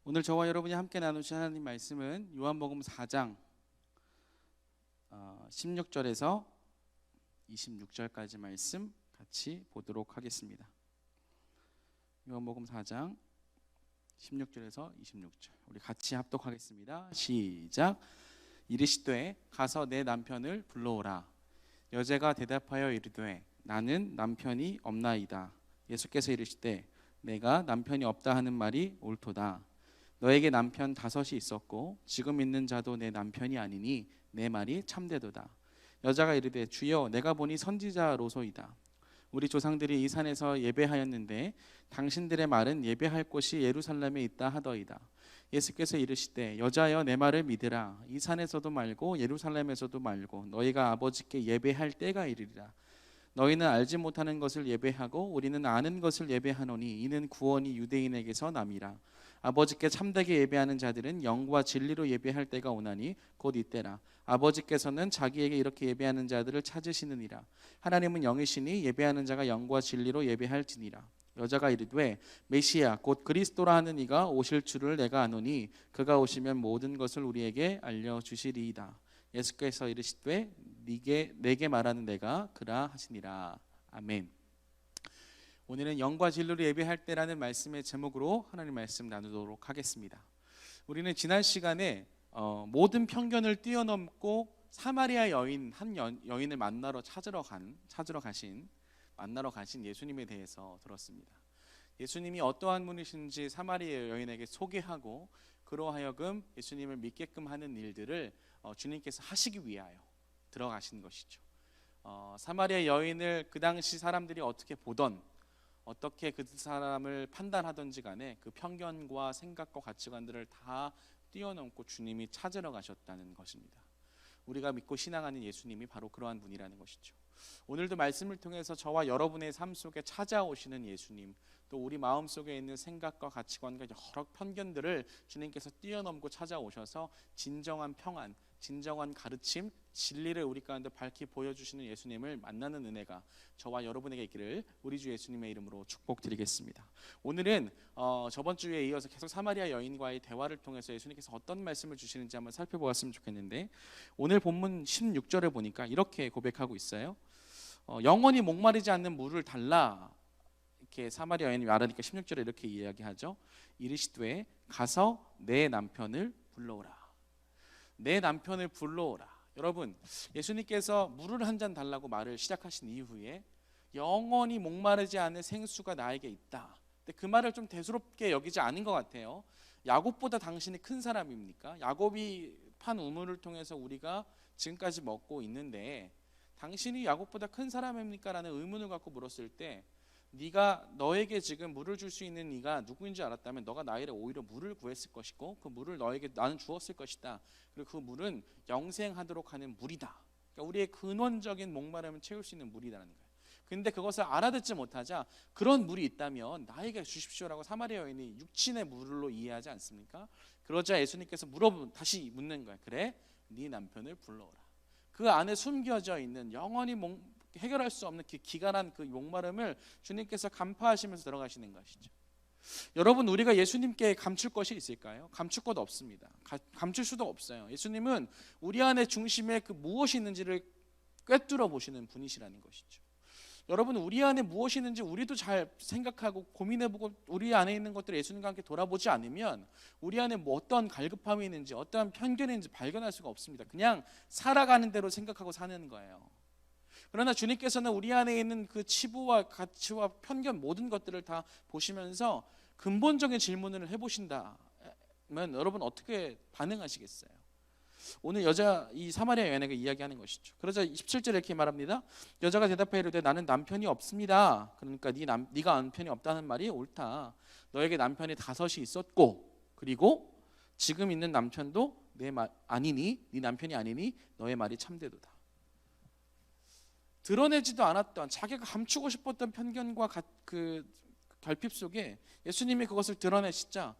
오늘 저와 여러분이 함께 나누실 하나님 말씀은 요한복음 4장 16절에서 26절까지 말씀 같이 보도록 하겠습니다. 요한복음 4장 16절에서 26절 우리 같이 합독하겠습니다. 시작. 이르시되 가서 내 남편을 불러오라. 여자가 대답하여 이르되 나는 남편이 없나이다. 예수께서 이르시되 내가 남편이 없다 하는 말이 옳도다. 너에게 남편 5이 있었고 지금 있는 자도 내 남편이 아니니 내 말이 참되도다. 여자가 이르되 주여 내가 보니 선지자로소이다. 우리 조상들이 이 산에서 예배하였는데 당신들의 말은 예배할 곳이 예루살렘에 있다 하더이다. 예수께서 이르시되 여자여 내 말을 믿으라. 이 산에서도 말고 예루살렘에서도 말고 너희가 아버지께 예배할 때가 이르리라. 너희는 알지 못하는 것을 예배하고 우리는 아는 것을 예배하노니 이는 구원이 유대인에게서 남이라. 아버지께 참되게 예배하는 자들은 영과 진리로 예배할 때가 오나니 곧 이때라. 아버지께서는 자기에게 이렇게 예배하는 자들을 찾으시느니라. 하나님은 영이시니 예배하는 자가 영과 진리로 예배할지니라. 여자가 이르되 메시아 곧 그리스도라 하는 이가 오실 줄을 내가 아노니 그가 오시면 모든 것을 우리에게 알려주시리이다. 예수께서 이르시되 내게 말하는 내가 그라 하시니라. 아멘. 오늘은 영과 진리로 예배할 때라는 말씀의 제목으로 하나님 말씀 나누도록 하겠습니다. 우리는 지난 시간에 모든 편견을 뛰어넘고 사마리아 여인 한 여인을 만나러 가신 예수님에 대해서 들었습니다. 예수님이 어떠한 분이신지 사마리아 여인에게 소개하고 그로 하여금 예수님을 믿게끔 하는 일들을 주님께서 하시기 위하여 들어가신 것이죠. 사마리아 여인을 그 당시 사람들이 어떻게 보던 어떻게 그 사람을 판단하던지 간에 그 편견과 생각과 가치관들을 다 뛰어넘고 주님이 찾으러 가셨다는 것입니다. 우리가 믿고 신앙하는 예수님이 바로 그러한 분이라는 것이죠. 오늘도 말씀을 통해서 저와 여러분의 삶 속에 찾아오시는 예수님, 또 우리 마음속에 있는 생각과 가치관과 여러 편견들을 주님께서 뛰어넘고 찾아오셔서 진정한 평안, 진정한 가르침, 진리를 우리 가운데 밝히 보여주시는 예수님을 만나는 은혜가 저와 여러분에게 있기를 우리 주 예수님의 이름으로 축복드리겠습니다. 오늘은 저번 주에 이어서 계속 사마리아 여인과의 대화를 통해서 예수님께서 어떤 말씀을 주시는지 한번 살펴보았으면 좋겠는데, 오늘 본문 16절을 보니까 이렇게 고백하고 있어요. 영원히 목마르지 않는 물을 달라. 이렇게 사마리아 여인이 말하니까 16절에 이렇게 이야기하죠. 이르시되 가서 내 남편을 불러오라. 내 남편을 불러오라. 여러분, 예수님께서 물을 한 잔 달라고 말을 시작하신 이후에 영원히 목마르지 않을 생수가 나에게 있다. 근데 그 말을 좀 대수롭게 여기지 않은 것 같아요. 야곱보다 당신이 큰 사람입니까? 야곱이 판 우물을 통해서 우리가 지금까지 먹고 있는데 당신이 야곱보다 큰 사람입니까? 라는 의문을 갖고 물었을 때 너에게 지금 물을 줄 수 있는 이가 누구인지 알았다면 너가 나에게 오히려 물을 구했을 것이고 그 물을 너에게 나는 주었을 것이다. 그리고 그 물은 영생하도록 하는 물이다. 그러니까 우리의 근원적인 목마름을 채울 수 있는 물이라는 거예요. 근데 그것을 알아듣지 못하자 그런 물이 있다면 나에게 주십시오라고 사마리아 여인이 육신의 물로 이해하지 않습니까? 그러자 예수님께서 다시 묻는 거예요. 그래, 네 남편을 불러오라. 그 안에 숨겨져 있는 영원히 해결할 수 없는 그 기간한 그 목마름을 주님께서 간파하시면서 들어가시는 것이죠. 여러분, 우리가 예수님께 감출 것이 있을까요? 감출 것 없습니다. 감출 수도 없어요. 예수님은 우리 안에 중심에 그 무엇이 있는지를 꿰뚫어 보시는 분이시라는 것이죠. 여러분, 우리 안에 무엇이 있는지 우리도 잘 생각하고 고민해보고 우리 안에 있는 것들을 예수님과 함께 돌아보지 않으면 우리 안에 뭐 어떤 갈급함이 있는지 어떠한 편견이 있는지 발견할 수가 없습니다. 그냥 살아가는 대로 생각하고 사는 거예요. 그러나 주님께서는 우리 안에 있는 그 치부와 가치와 편견 모든 것들을 다 보시면서 근본적인 질문을 해보신다면 여러분 어떻게 반응하시겠어요? 오늘 이 사마리아 여인에게 이야기하는 것이죠. 그러자 17절에 이렇게 말합니다. 여자가 대답하여 이르되 나는 남편이 없습니다. 그러니까 네가 남편이 없다는 말이 옳다. 너에게 남편이 5이 있었고 그리고 지금 있는 남편도 네 남편이 아니니 너의 말이 참되도다. 드러내지도 않았던 자기가 감추고 싶었던 편견과 그 결핍 속에 예수님이 그것을 드러내시자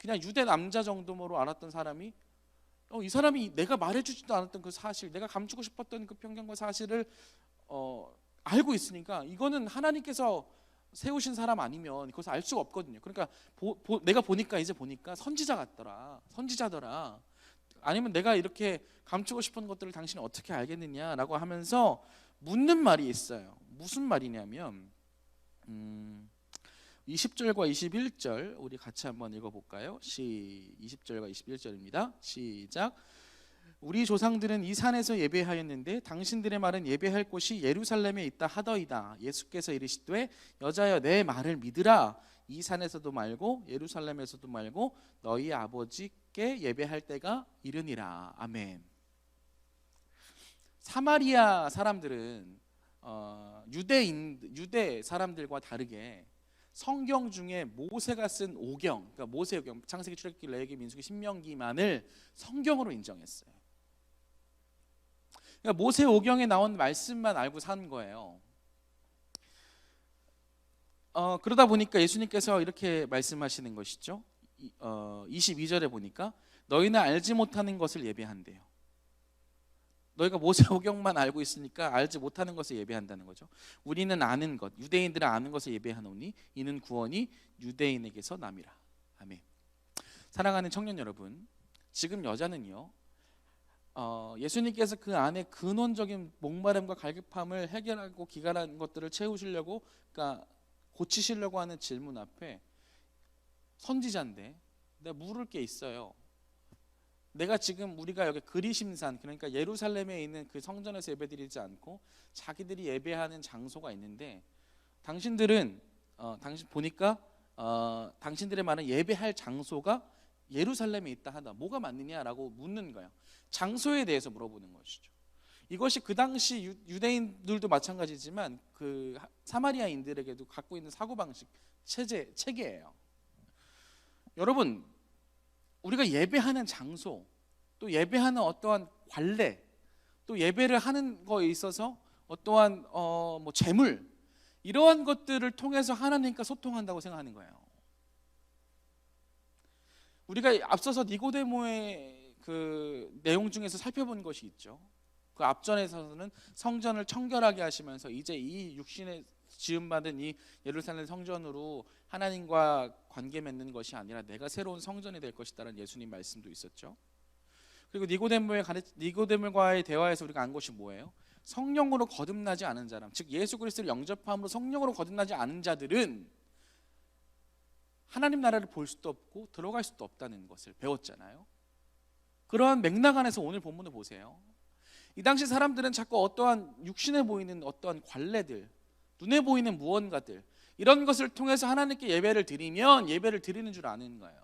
그냥 유대 남자 정도로 알았던 사람이 이 사람이 내가 말해주지도 않았던 그 사실, 내가 감추고 싶었던 그 편견과 사실을 알고 있으니까 이거는 하나님께서 세우신 사람 아니면 그것을 알 수가 없거든요. 그러니까 내가 보니까 이제 보니까 선지자더라. 아니면 내가 이렇게 감추고 싶은 것들을 당신이 어떻게 알겠느냐라고 하면서 묻는 말이 있어요. 무슨 말이냐면 20절과 21절 우리 같이 한번 읽어볼까요? 20절과 21절입니다. 시작. 우리 조상들은 이 산에서 예배하였는데 당신들의 말은 예배할 곳이 예루살렘에 있다 하더이다. 예수께서 이르시되 여자여 내 말을 믿으라. 이 산에서도 말고 예루살렘에서도 말고 너희 아버지께 예배할 때가 이르니라. 아멘. 사마리아 사람들은 유대 사람들과 다르게 성경 중에 모세가 쓴 오경, 그러니까 모세오경, 창세기, 출애굽기, 레위기, 민수기, 신명기만을 성경으로 인정했어요. 그러니까 모세오경에 나온 말씀만 알고 산 거예요. 그러다 보니까 예수님께서 이렇게 말씀하시는 것이죠. 22절에 보니까 너희는 알지 못하는 것을 예배한대요. 너희가 모세오경만 알고 있으니까 알지 못하는 것을 예배한다는 거죠. 우리는 아는 것, 유대인들은 아는 것을 예배하노니 이는 구원이 유대인에게서 남이라. 아멘. 사랑하는 청년 여러분, 지금 여자는요, 예수님께서 그 안에 근원적인 목마름과 갈급함을 해결하고 기갈한 것들을 채우시려고, 그러니까 고치시려고 하는 질문 앞에 선지자인데 내가 물을 게 있어요. 내가 지금 우리가 여기 그리심산, 그러니까 예루살렘에 있는 그 성전에서 예배드리지 않고 자기들이 예배하는 장소가 있는데 당신들은 당신 보니까 당신들의 말은 예배할 장소가 예루살렘에 있다 하다. 뭐가 맞느냐라고 묻는 거예요. 장소에 대해서 물어보는 것이죠. 이것이 그 당시 유대인들도 마찬가지지만 그 사마리아인들에게도 갖고 있는 사고방식 체계예요. 여러분, 우리가 예배하는 장소, 또 예배하는 어떠한 관례, 또 예배를 하는 거에 있어서 어떠한 뭐 재물, 이러한 것들을 통해서 하나님과 소통한다고 생각하는 거예요. 우리가 앞서서 니고데모의 그 내용 중에서 살펴본 것이 있죠. 그 앞전에서는 성전을 청결하게 하시면서 이제 이 육신에 지음받은 이 예루살렘 성전으로 하나님과 관계 맺는 것이 아니라 내가 새로운 성전이 될 것이다라는 예수님 말씀도 있었죠. 그리고 니고데모과의 대화에서 우리가 안 것이 뭐예요? 성령으로 거듭나지 않은 사람, 즉 예수 그리스도를 영접함으로 성령으로 거듭나지 않은 자들은 하나님 나라를 볼 수도 없고 들어갈 수도 없다는 것을 배웠잖아요. 그러한 맥락 안에서 오늘 본문을 보세요. 이 당시 사람들은 자꾸 어떠한 육신에 보이는 어떠한 관례들, 눈에 보이는 무언가들, 이런 것을 통해서 하나님께 예배를 드리면 예배를 드리는 줄 아는 거예요.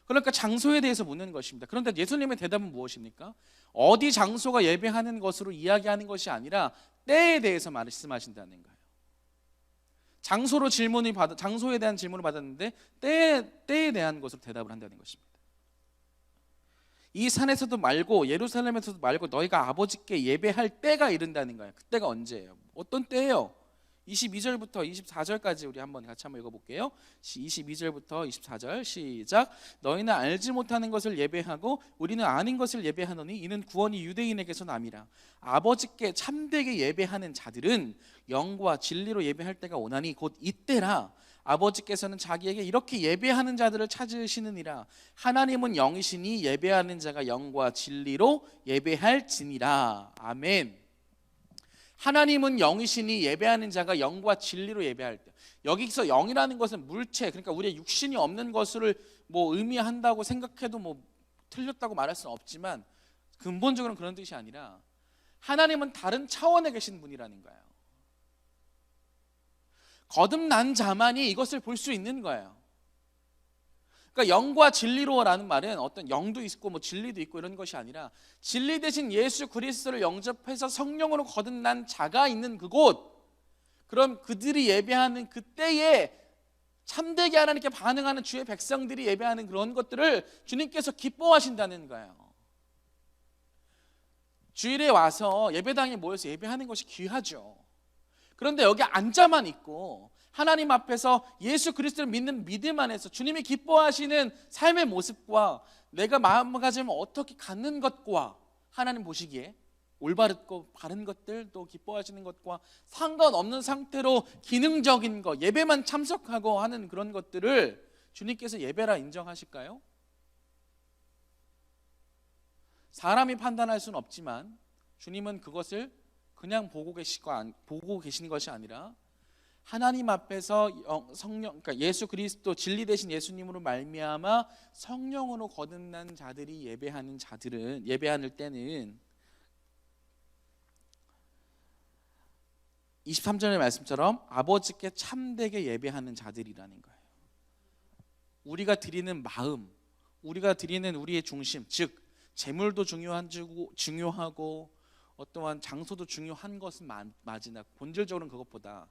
그러니까 장소에 대해서 묻는 것입니다. 그런데 예수님의 대답은 무엇입니까? 어디 장소가 예배하는 것으로 이야기하는 것이 아니라 때에 대해서 말씀하신다는 거예요. 장소에 대한 질문을 받았는데 때에 대한 것으로 대답을 한다는 것입니다. 이 산에서도 말고 예루살렘에서도 말고 너희가 아버지께 예배할 때가 이른다는 거예요. 그때가 언제예요? 어떤 때예요? 22절부터 24절까지 우리 같이 한번 읽어볼게요. 22절부터 24절 시작. 너희는 알지 못하는 것을 예배하고 우리는 아는 것을 예배하노니 이는 구원이 유대인에게서 남이라. 아버지께 참되게 예배하는 자들은 영과 진리로 예배할 때가 오나니 곧 이때라. 아버지께서는 자기에게 이렇게 예배하는 자들을 찾으시느니라. 하나님은 영이시니 예배하는 자가 영과 진리로 예배할지니라. 아멘. 하나님은 영이시니 예배하는 자가 영과 진리로 예배할 때, 여기서 영이라는 것은 물체, 그러니까 우리의 육신이 없는 것을 뭐 의미한다고 생각해도 뭐 틀렸다고 말할 수는 없지만 근본적으로는 그런 뜻이 아니라 하나님은 다른 차원에 계신 분이라는 거예요. 거듭난 자만이 이것을 볼 수 있는 거예요. 그러니까 영과 진리로라는 말은 어떤 영도 있고 뭐 진리도 있고 이런 것이 아니라 진리 대신 예수 그리스도를 영접해서 성령으로 거듭난 자가 있는 그곳, 그럼 그들이 예배하는 그때에 참되게 하나님께 반응하는 주의 백성들이 예배하는 그런 것들을 주님께서 기뻐하신다는 거예요. 주일에 와서 예배당에 모여서 예배하는 것이 귀하죠. 그런데 여기 앉아만 있고 하나님 앞에서 예수 그리스도를 믿는 믿음 안에서 주님이 기뻐하시는 삶의 모습과 내가 마음가짐을 어떻게 갖는 것과 하나님 보시기에 올바르고 바른 것들, 또 기뻐하시는 것과 상관없는 상태로 기능적인 것, 예배만 참석하고 하는 그런 것들을 주님께서 예배라 인정하실까요? 사람이 판단할 수는 없지만 주님은 그것을 그냥 보고 계시는 것이 아니라 하나님 앞에서 성령, 그러니까 예수 그리스도 진리 되신 예수님으로 말미암아 성령으로 거듭난 자들이 예배하는 때는 23절의 말씀처럼 아버지께 참되게 예배하는 자들이라는 거예요. 우리가 드리는 마음, 우리가 드리는 우리의 중심, 즉 재물도 중요하고 어떠한 장소도 중요한 것은 맞으나 본질적으로는 그것보다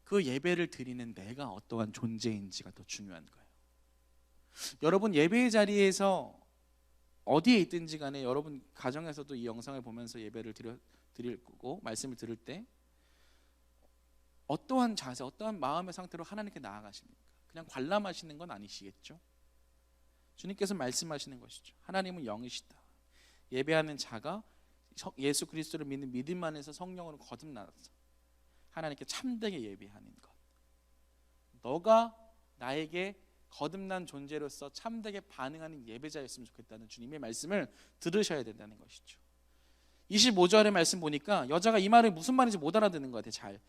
그 예배를 드리는 내가 어떠한 존재인지가 더 중요한 거예요. 여러분 예배의 자리에서 어디에 있든지 간에 여러분 가정에서도 이 영상을 보면서 예배를 드리고 말씀을 들을 때 어떠한 자세, 어떠한 마음의 상태로 하나님께 나아가십니까? 그냥 관람하시는 건 아니시겠죠? 주님께서 말씀하시는 것이죠. 하나님은 영이시다. 예배하는 자가 예수 그리스도를 믿는 믿음 안에서 성령으로 거듭나서 하나님께 참되게 예배하는 것. 너가 나에게 거듭난 존재로서 참되게 반응하는 예배자였으면 좋겠다는 주님의 말씀을 들으셔야 된다는 것이죠. 25절의 말씀 보니까 여자가 이 말이 무슨 말인지 못 알아듣는 것 같아요. 잘.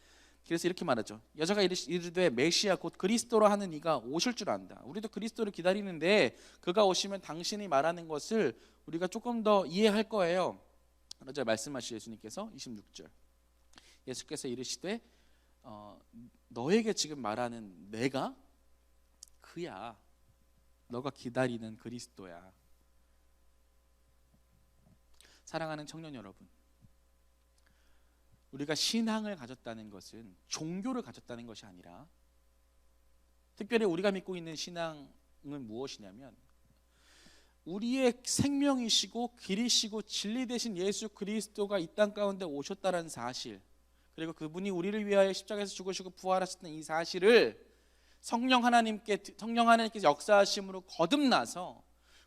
그래서 이렇게 말하죠. 여자가 이르되 메시아 곧 그리스도라 하는 이가 오실 줄 안다. 우리도 그리스도를 기다리는데 그가 오시면 당신이 말하는 것을 우리가 조금 더 이해할 거예요. 그러자 말씀하시죠. 예수님께서 26절 예수께서 이르시되 너에게 지금 말하는 내가 그야. 너가 기다리는 그리스도야. 사랑하는 청년 여러분, 우리가 신앙을 가졌다는 것은 종교를 가졌다는 것이 아니라 특별히 우리가 믿고 있는 신앙은 무엇이냐면 우리의 생명이시고 길이시고 진리 되신 예수 그리스도가 이 땅 가운데 오셨다는 사실, 그리고 그분이 우리를 위하여 십자가에서 죽으시고 부활하셨다는 이 사실을 성령 하나님께서 역사하심으로 거듭나서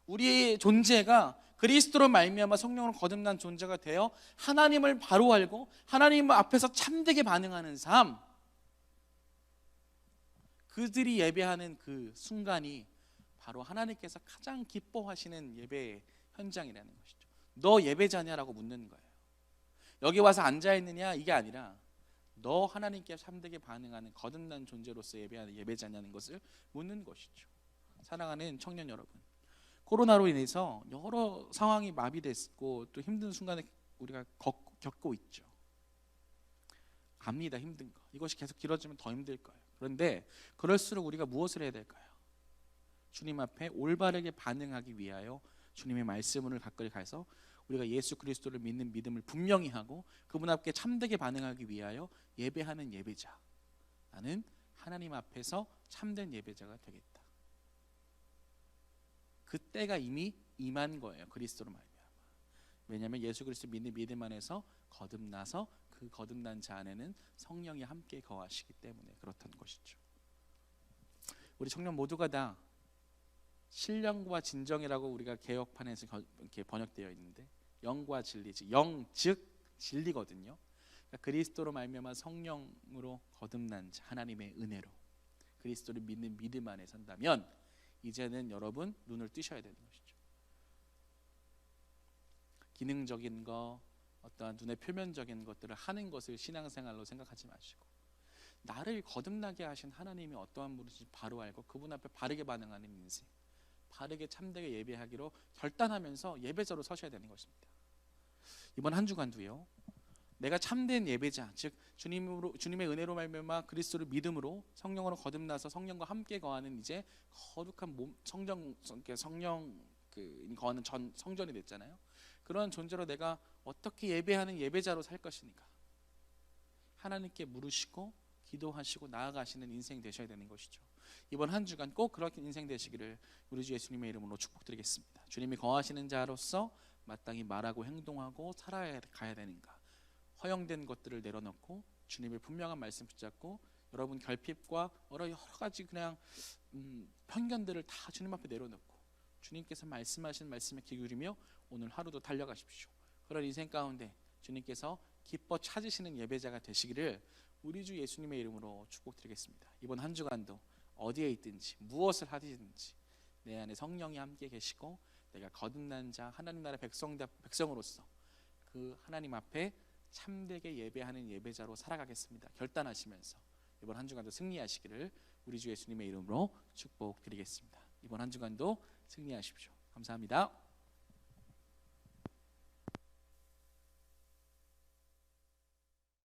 우리의 존재가 그리스도로 말미암아 성령으로 거듭난 존재가 되어 하나님을 바로 알고 하나님 앞에서 참되게 반응하는 삶, 그들이 예배하는 그 순간이 바로 하나님께서 가장 기뻐하시는 예배의 현장이라는 것이죠. 너 예배자냐라고 묻는 거예요. 여기 와서 앉아있느냐 이게 아니라 너 하나님께 참되게 반응하는 거듭난 존재로서 예배하는 예배자냐는 것을 묻는 것이죠. 사랑하는 청년 여러분, 코로나로 인해서 여러 상황이 마비됐고 또 힘든 순간에 우리가 겪고 있죠. 압니다. 힘든 거. 이것이 계속 길어지면 더 힘들 거예요. 그런데 그럴수록 우리가 무엇을 해야 될까요? 주님 앞에 올바르게 반응하기 위하여 주님의 말씀을 가까이 가서 우리가 예수 그리스도를 믿는 믿음을 분명히 하고 그분 앞에 참되게 반응하기 위하여 예배하는 예배자, 나는 하나님 앞에서 참된 예배자가 되겠다. 그때가 이미 임한 거예요. 그리스도로 말미암아. 왜냐하면 예수 그리스도 믿는 믿음 안에서 거듭나서 그 거듭난 자 안에는 성령이 함께 거하시기 때문에 그렇다는 것이죠. 우리 청년 모두가 다 신령과 진정이라고 우리가 개혁판에서 이렇게 번역되어 있는데, 영과 진리, 영 즉 진리거든요. 그러니까 그리스도로 말미암아 성령으로 거듭난 자, 하나님의 은혜로 그리스도를 믿는 믿음 안에 산다면 이제는 여러분 눈을 뜨셔야 되는 것이죠. 기능적인 거, 어떠한 눈의 표면적인 것들을 하는 것을 신앙생활로 생각하지 마시고 나를 거듭나게 하신 하나님이 어떠한 분이신지 바로 알고 그분 앞에 바르게 반응하는 인생, 바르게 참되게 예배하기로 결단하면서 예배자로 서셔야 되는 것입니다. 이번 한 주간도요, 내가 참된 예배자, 즉 주님의 은혜로 말미암아 그리스도를 믿음으로 성령으로 거듭나서 성령과 함께 거하는 이제 거룩한 몸, 성령 거하는 전 성전이 됐잖아요. 그런 존재로 내가 어떻게 예배하는 예배자로 살 것인가, 하나님께 물으시고 기도하시고 나아가시는 인생 되셔야 되는 것이죠. 이번 한 주간 꼭 그렇게 인생 되시기를 우리 주 예수님의 이름으로 축복드리겠습니다. 주님이 거하시는 자로서 마땅히 말하고 행동하고 살아가야 되는가, 허용된 것들을 내려놓고 주님의 분명한 말씀 붙잡고 여러분 결핍과 여러 가지 그냥 편견들을 다 주님 앞에 내려놓고 주님께서 말씀하신 말씀에 귀 기울이며 오늘 하루도 달려가십시오. 그런 인생 가운데 주님께서 기뻐 찾으시는 예배자가 되시기를 우리 주 예수님의 이름으로 축복드리겠습니다. 이번 한 주간도 어디에 있든지 무엇을 하든지 내 안에 성령이 함께 계시고 내가 거듭난 자 하나님 나라 백성으로서 그 하나님 앞에 참되게 예배하는 예배자로 살아가겠습니다. 결단하시면서 이번 한 주간도 승리하시기를 우리 주 예수님의 이름으로 축복드리겠습니다. 이번 한 주간도 승리하십시오. 감사합니다.